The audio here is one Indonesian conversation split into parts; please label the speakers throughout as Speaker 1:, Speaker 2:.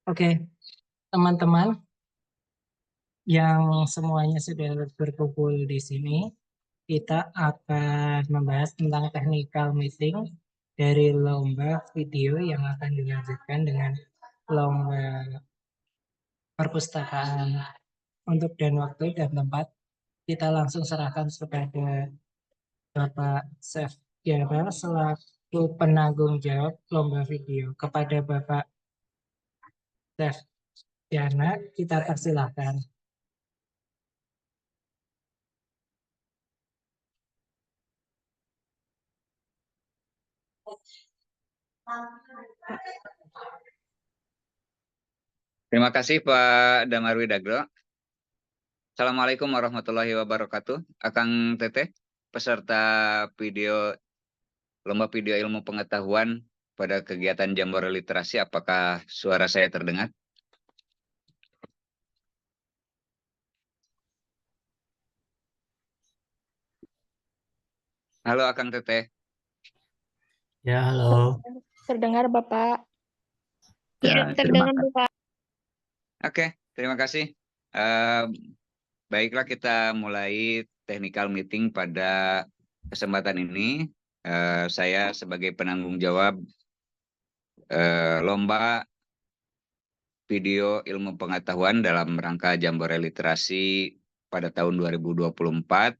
Speaker 1: Oke, teman-teman yang semuanya sudah berkumpul di sini, kita akan membahas tentang technical meeting dari lomba video yang akan dilanjutkan dengan lomba perpustakaan. Untuk dan waktu dan tempat, kita langsung serahkan kepada Bapak Chef Tiara selaku penanggung jawab lomba video. Kepada Bapak Chef Tiana, kita persilahkan.
Speaker 2: Terima kasih Pak Damar Widagro. Assalamualaikum warahmatullahi wabarakatuh. Akang Teteh, peserta video Lomba Video Ilmu Pengetahuan pada kegiatan Jambore Literasi, apakah suara saya terdengar? Halo Akang Teteh.
Speaker 3: Ya, halo.
Speaker 4: Terdengar Bapak?
Speaker 2: Ya,
Speaker 4: Iya, terdengar Bapak.
Speaker 2: Oke, terima kasih. Eh, Baiklah, kita mulai technical meeting pada kesempatan ini. Saya sebagai penanggung jawab Lomba Video Ilmu Pengetahuan dalam rangka Jambore Literasi pada tahun 2024.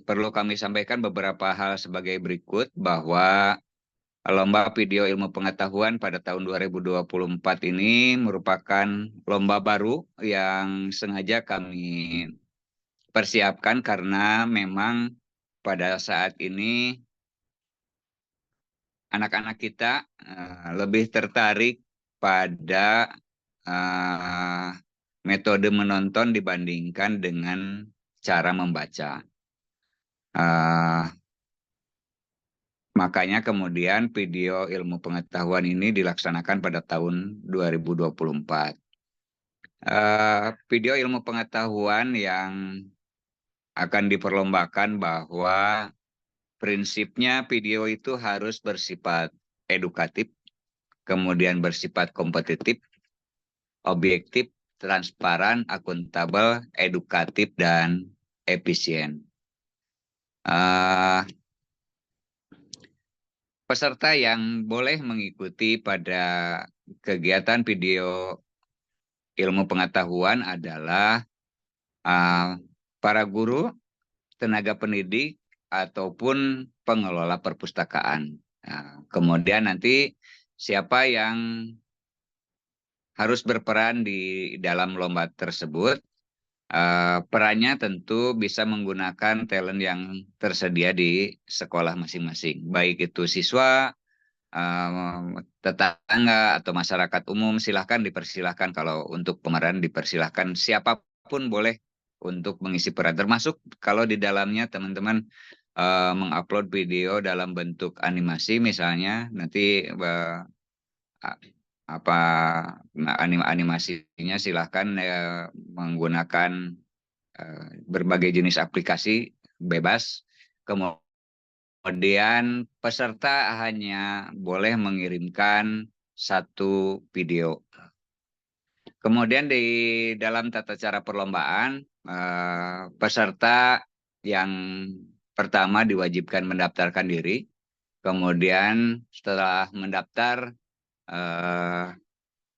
Speaker 2: Perlu kami sampaikan beberapa hal sebagai berikut, bahwa Lomba Video Ilmu Pengetahuan pada tahun 2024 ini merupakan lomba baru yang sengaja kami persiapkan karena memang pada saat ini anak-anak kita lebih tertarik pada metode menonton dibandingkan dengan cara membaca. Makanya kemudian video ilmu pengetahuan ini dilaksanakan pada tahun 2024. Video ilmu pengetahuan yang akan diperlombakan bahwa prinsipnya video itu harus bersifat edukatif, kemudian bersifat kompetitif, objektif, transparan, akuntabel, edukatif, dan efisien. Peserta yang boleh mengikuti pada kegiatan video ilmu pengetahuan adalah para guru, tenaga pendidik, ataupun pengelola perpustakaan. Kemudian nanti siapa yang harus berperan di dalam lomba tersebut, perannya tentu bisa menggunakan talent yang tersedia di sekolah masing-masing. Baik itu siswa, tetangga, atau masyarakat umum, silahkan dipersilahkan. Kalau untuk pemeran dipersilahkan, siapapun boleh untuk mengisi peran. Termasuk kalau di dalamnya teman-teman mengupload video dalam bentuk animasi misalnya, nanti animasinya silahkan menggunakan berbagai jenis aplikasi bebas. Kemudian peserta hanya boleh mengirimkan satu video. Kemudian di dalam tata cara perlombaan, peserta yang pertama diwajibkan mendaftarkan diri. Kemudian setelah mendaftar,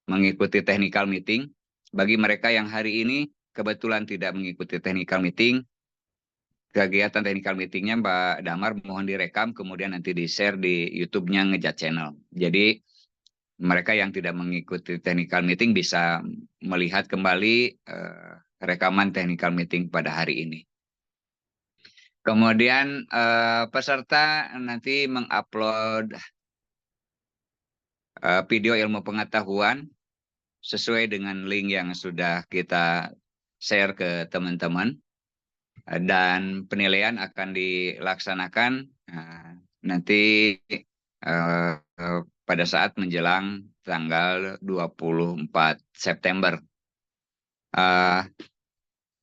Speaker 2: mengikuti technical meeting. Bagi mereka yang hari ini kebetulan tidak mengikuti technical meeting, kegiatan technical meetingnya Mbak Damar mohon direkam, kemudian nanti di-share di YouTube-nya Ngejat Channel. Jadi mereka yang tidak mengikuti technical meeting bisa melihat kembali rekaman technical meeting pada hari ini. Kemudian peserta nanti mengupload video ilmu pengetahuan sesuai dengan link yang sudah kita share ke teman-teman. Dan penilaian akan dilaksanakan nanti pada saat menjelang tanggal 24 September.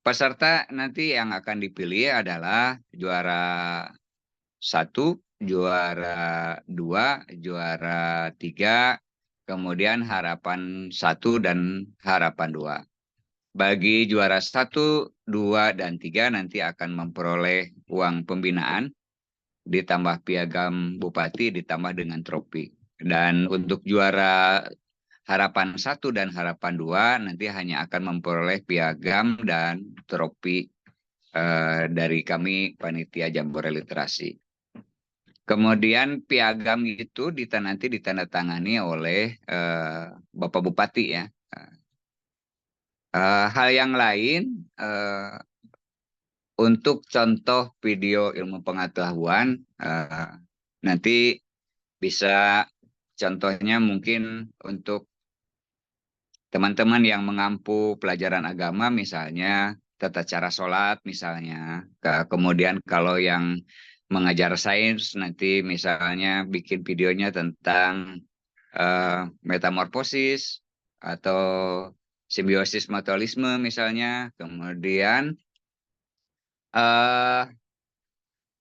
Speaker 2: Peserta nanti yang akan dipilih adalah juara 1, juara 2, juara 3, kemudian harapan 1 dan harapan 2. Bagi juara 1, 2, dan 3 nanti akan memperoleh uang pembinaan, ditambah piagam bupati, ditambah dengan trofi. Dan untuk juara harapan 1 dan harapan 2 nanti hanya akan memperoleh piagam dan trofi dari kami Panitia Jambore Literasi. Kemudian piagam itu nanti ditandatangani oleh Bapak Bupati ya. Hal yang lain, untuk contoh video ilmu pengetahuan, nanti bisa contohnya mungkin untuk teman-teman yang mengampu pelajaran agama, misalnya tata cara sholat misalnya. Kemudian kalau yang mengajar sains, nanti misalnya bikin videonya tentang metamorfosis atau simbiosis mutualisme misalnya. Kemudian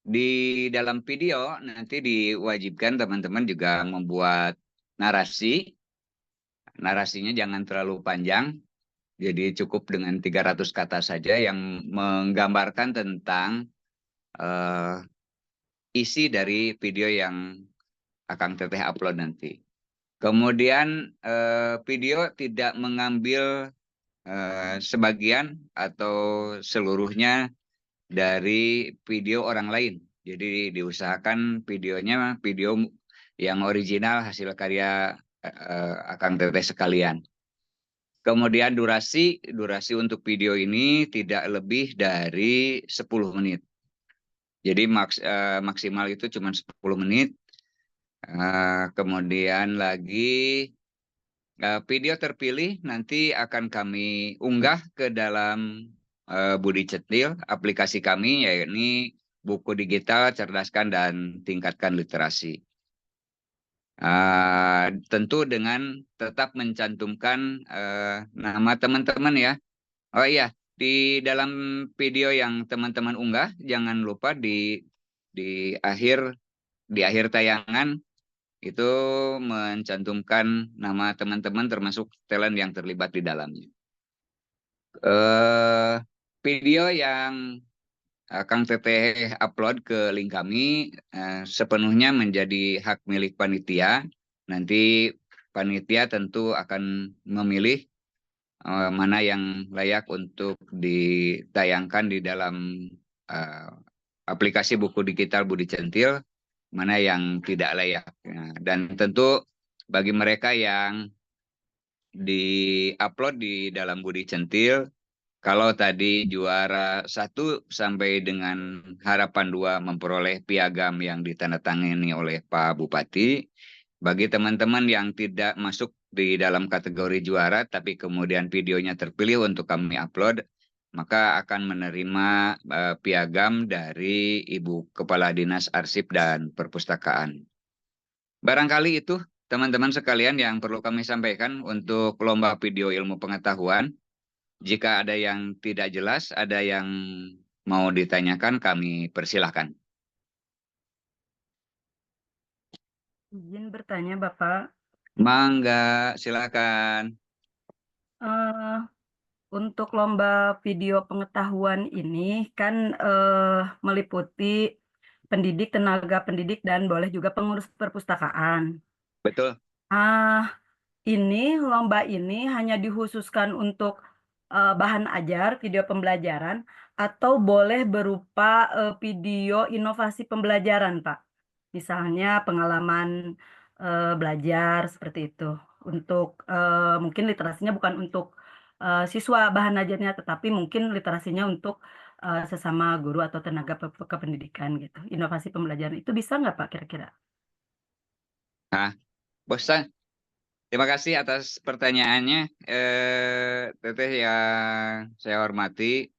Speaker 2: di dalam video nanti diwajibkan teman-teman juga membuat narasi. Narasinya jangan terlalu panjang, jadi cukup dengan 300 kata saja yang menggambarkan tentang isi dari video yang Akang Teteh upload nanti. Kemudian video tidak mengambil sebagian atau seluruhnya dari video orang lain. Jadi diusahakan videonya video yang original hasil karya Akang Teteh sekalian. Kemudian durasi untuk video ini tidak lebih dari 10 menit. Jadi maksimal itu cuma 10 menit. Kemudian lagi video terpilih nanti akan kami unggah ke dalam Budi Cetil, aplikasi kami, yakni buku digital cerdaskan dan tingkatkan literasi. Tentu dengan tetap mencantumkan nama teman-teman ya. Oh iya, di dalam video yang teman-teman unggah, jangan lupa di akhir tayangan itu mencantumkan nama teman-teman termasuk talent yang terlibat di dalamnya. Video yang Kang Teteh upload ke link kami sepenuhnya menjadi hak milik panitia. Nanti panitia tentu akan memilih mana yang layak untuk ditayangkan di dalam aplikasi buku digital Budi Centil, mana yang tidak layak. Dan tentu bagi mereka yang di-upload di dalam Budi Centil, kalau tadi juara 1 sampai dengan harapan 2 memperoleh piagam yang ditandatangani oleh Pak Bupati, bagi teman-teman yang tidak masuk di dalam kategori juara tapi kemudian videonya terpilih untuk kami upload, maka akan menerima piagam dari Ibu Kepala Dinas Arsip dan Perpustakaan. Barangkali itu teman-teman sekalian yang perlu kami sampaikan untuk lomba video ilmu pengetahuan. Jika ada yang tidak jelas, ada yang mau ditanyakan, kami persilahkan.
Speaker 5: Izin bertanya, Bapak.
Speaker 2: Mangga, silakan.
Speaker 5: Untuk lomba video pengetahuan ini kan meliputi pendidik, tenaga pendidik, dan boleh juga pengurus perpustakaan.
Speaker 2: Betul.
Speaker 5: Ini lomba ini hanya dikhususkan untuk bahan ajar, video pembelajaran, atau boleh berupa video inovasi pembelajaran, Pak. Misalnya pengalaman belajar seperti itu. Untuk mungkin literasinya bukan untuk siswa bahan ajarnya, tetapi mungkin literasinya untuk sesama guru atau tenaga kependidikan gitu. Inovasi pembelajaran itu bisa nggak Pak kira-kira?
Speaker 2: Bosan. Terima kasih atas pertanyaannya, Teteh yang saya hormati.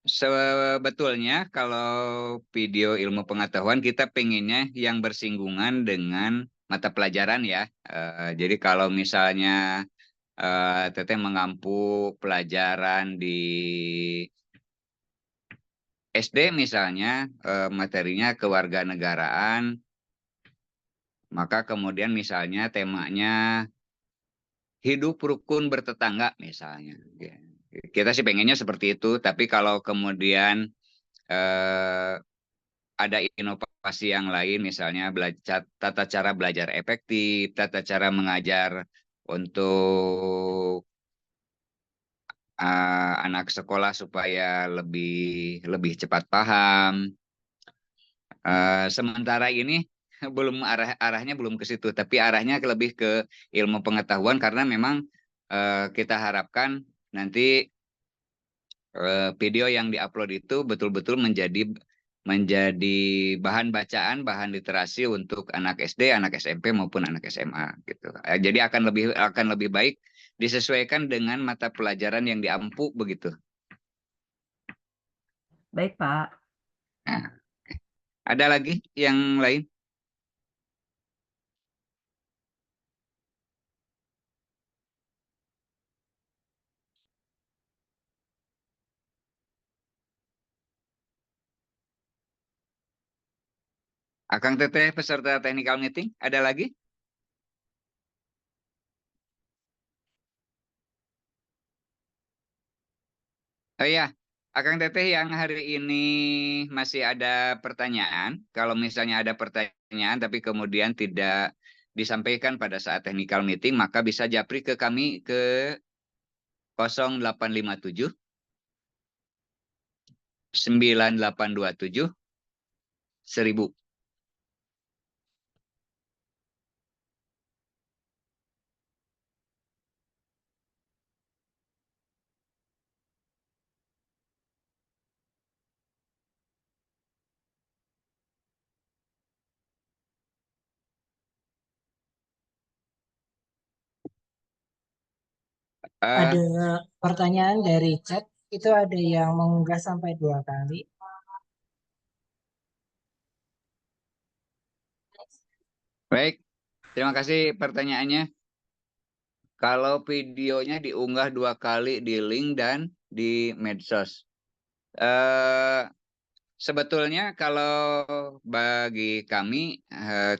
Speaker 2: Sebetulnya kalau video ilmu pengetahuan kita pengennya yang bersinggungan dengan mata pelajaran ya. Jadi kalau misalnya Teteh mengampu pelajaran di SD misalnya, materinya kewarganegaraan, Maka kemudian misalnya temanya hidup rukun bertetangga misalnya. Kita sih pengennya seperti itu, tapi kalau kemudian eh, ada inovasi yang lain, misalnya tata cara belajar efektif, tata cara mengajar untuk anak sekolah supaya lebih lebih cepat paham. Sementara ini belum arahnya belum ke situ, tapi arahnya lebih ke ilmu pengetahuan karena memang kita harapkan nanti video yang diupload itu betul-betul menjadi bahan bacaan, bahan literasi untuk anak SD, anak SMP maupun anak SMA gitu. Jadi akan lebih baik disesuaikan dengan mata pelajaran yang diampu begitu.
Speaker 5: Baik, Pak.
Speaker 2: Nah, ada lagi yang lain? Akang Teteh peserta technical meeting, ada lagi? Oh iya, Akang Teteh yang hari ini masih ada pertanyaan. Kalau misalnya ada pertanyaan tapi kemudian tidak disampaikan pada saat technical meeting, maka bisa japri ke kami ke 0857 9827 1000.
Speaker 1: Ada
Speaker 2: Eh,
Speaker 1: pertanyaan dari chat, itu ada yang mengunggah sampai 2 kali.
Speaker 2: baik, terima kasih pertanyaannya. Kalau videonya diunggah 2 kali di link dan di medsos. Eh, Sebetulnya kalau bagi kami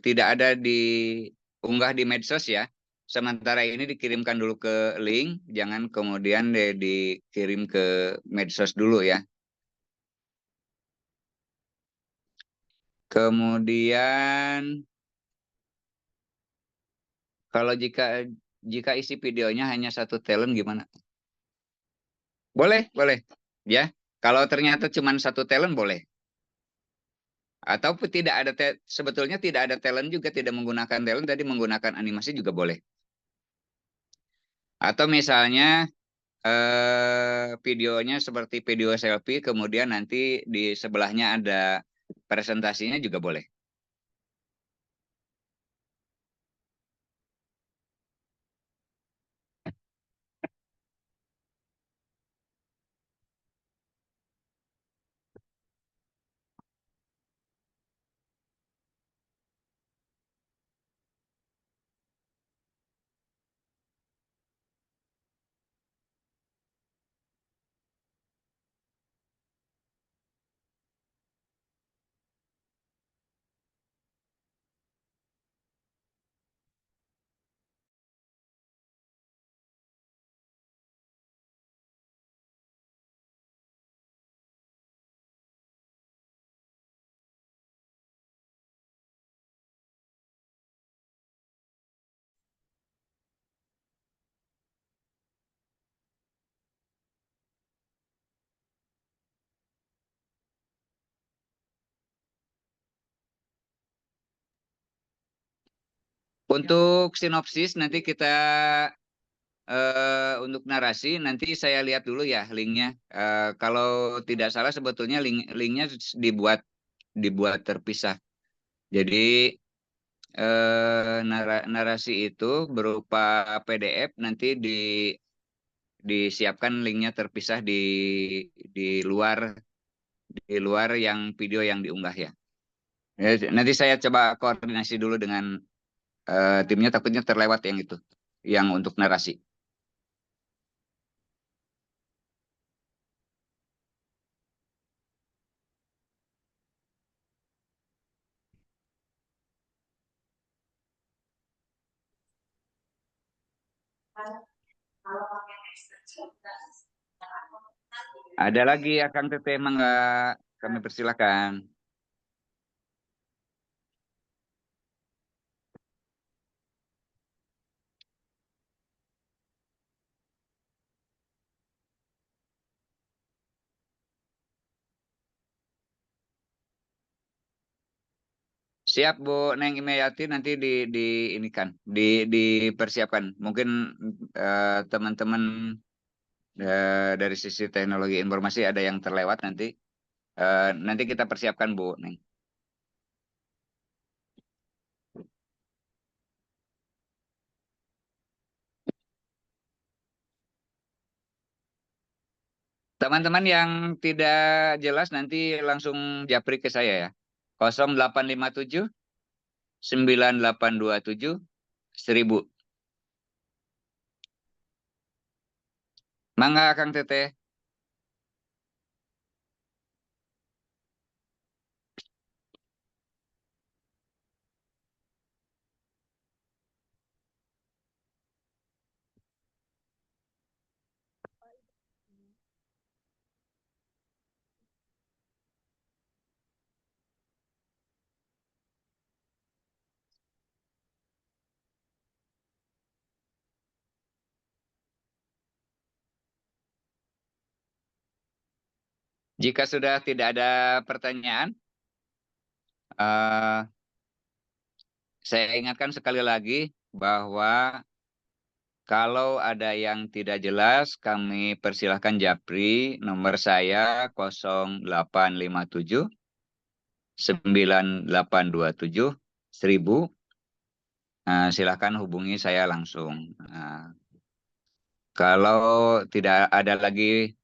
Speaker 2: tidak ada diunggah di medsos ya. Sementara ini dikirimkan dulu ke link, jangan kemudian dikirim ke medsos dulu ya. Kemudian kalau jika isi videonya hanya satu talent gimana? Boleh, boleh. Ya, kalau ternyata cuma satu talent boleh. Atau tidak ada sebetulnya tidak ada talent juga, tidak menggunakan talent, tadi menggunakan animasi juga boleh. Atau misalnya videonya seperti video selfie, kemudian nanti di sebelahnya ada presentasinya juga boleh. Untuk sinopsis nanti kita untuk narasi nanti saya lihat dulu ya linknya. Kalau tidak salah sebetulnya linknya dibuat terpisah. Jadi narasi itu berupa PDF nanti disiapkan linknya terpisah di luar di luar yang video yang diunggah ya. Nanti saya coba koordinasi dulu dengan timnya, takutnya terlewat yang itu, yang untuk narasi. Ada lagi Akang Teteh, mangga kami persilakan. Siap Bu Neng Imayati, nanti di ini kan dipersiapkan. Mungkin teman-teman dari sisi teknologi informasi ada yang terlewat nanti. Nanti kita persiapkan Bu Neng. Teman-teman yang tidak jelas nanti langsung japri ke saya ya. 0857 9827 1000. Mangga Kang Teteh. Jika sudah tidak ada pertanyaan, eh, saya ingatkan sekali lagi bahwa kalau ada yang tidak jelas, kami persilahkan japri nomor saya 0857 9827 1000. Silahkan hubungi saya langsung. Kalau tidak ada lagi,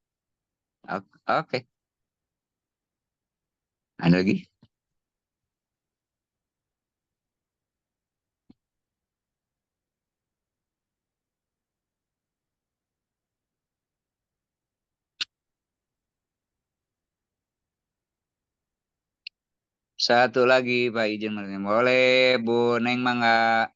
Speaker 2: oke. Ada lagi? Satu lagi Pak izin. Boleh Bu Neng mangga.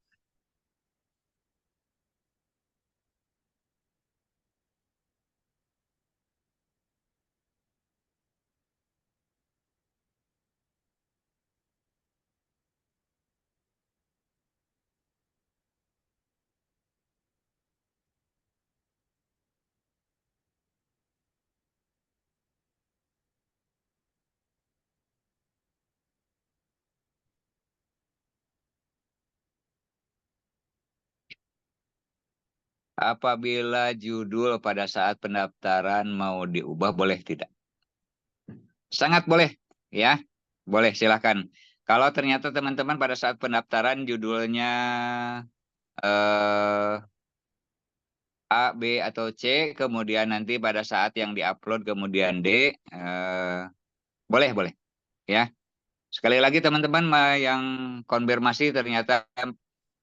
Speaker 2: Apabila judul pada saat pendaftaran mau diubah, boleh tidak? Sangat boleh, ya. Boleh, silahkan. Kalau ternyata teman-teman pada saat pendaftaran judulnya A, B, atau C, kemudian nanti pada saat yang diupload kemudian D, boleh, boleh. Ya. Sekali lagi teman-teman yang konfirmasi ternyata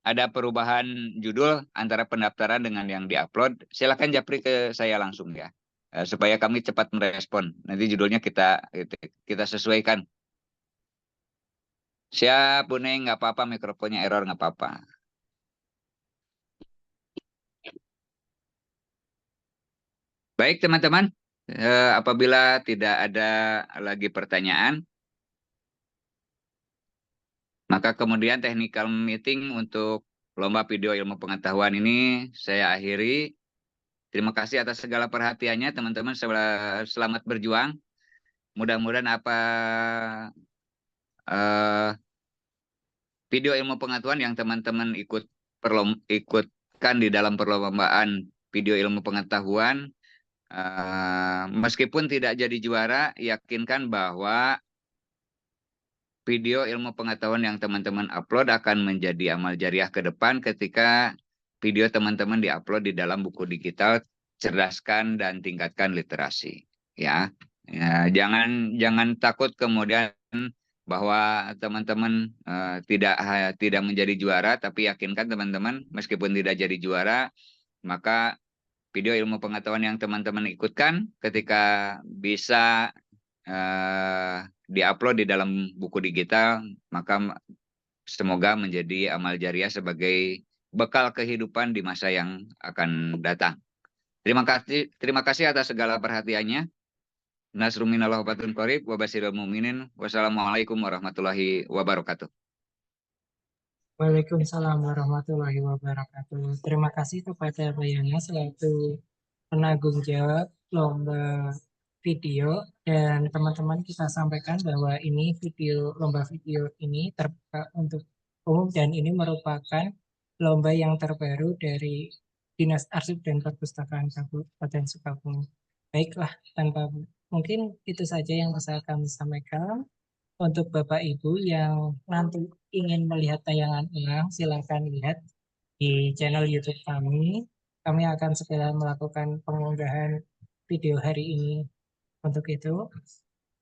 Speaker 2: ada perubahan judul antara pendaftaran dengan yang diupload, silakan japri ke saya langsung ya, supaya kami cepat merespon. Nanti judulnya kita sesuaikan. Siap, Bu Neng, nggak apa-apa, mikrofonnya error nggak apa-apa. Baik teman-teman, apabila tidak ada lagi pertanyaan, maka kemudian technical meeting untuk lomba video ilmu pengetahuan ini saya akhiri. Terima kasih atas segala perhatiannya teman-teman. Selamat berjuang. Mudah-mudahan video ilmu pengetahuan yang teman-teman ikutkan di dalam perlombaan video ilmu pengetahuan, meskipun tidak jadi juara, yakinkan bahwa video ilmu pengetahuan yang teman-teman upload akan menjadi amal jariah ke depan ketika video teman-teman diupload di dalam buku digital Cerdaskan dan Tingkatkan Literasi. Ya, jangan takut kemudian bahwa teman-teman tidak menjadi juara, tapi yakinkan teman-teman meskipun tidak jadi juara, maka video ilmu pengetahuan yang teman-teman ikutkan ketika bisa diupload di dalam buku digital, maka semoga menjadi amal jariah sebagai bekal kehidupan di masa yang akan datang. Terima kasih atas segala perhatiannya. Nasrul minallah wa fathun qarib wa basyiril mu'minin. Wassalamualaikum warahmatullahi wabarakatuh.
Speaker 1: Waalaikumsalam warahmatullahi wabarakatuh. Terima kasih kepada Mbak Yana selaku penanggung jawab lomba video, dan teman-teman kita sampaikan bahwa ini lomba video ini terbuka untuk umum dan ini merupakan lomba yang terbaru dari Dinas Arsip dan Perpustakaan Kabupaten Sukabumi. Baiklah, mungkin itu saja yang bisa kami sampaikan. Untuk Bapak Ibu yang nanti ingin melihat tayangan ulang, silakan lihat di channel YouTube kami. Kami akan segera melakukan pengunggahan video hari ini. Untuk itu,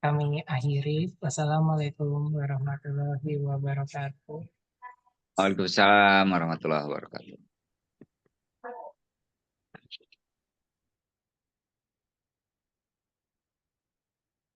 Speaker 1: kami akhiri. Wassalamualaikum warahmatullahi wabarakatuh.
Speaker 2: Waalaikumsalam warahmatullahi wabarakatuh.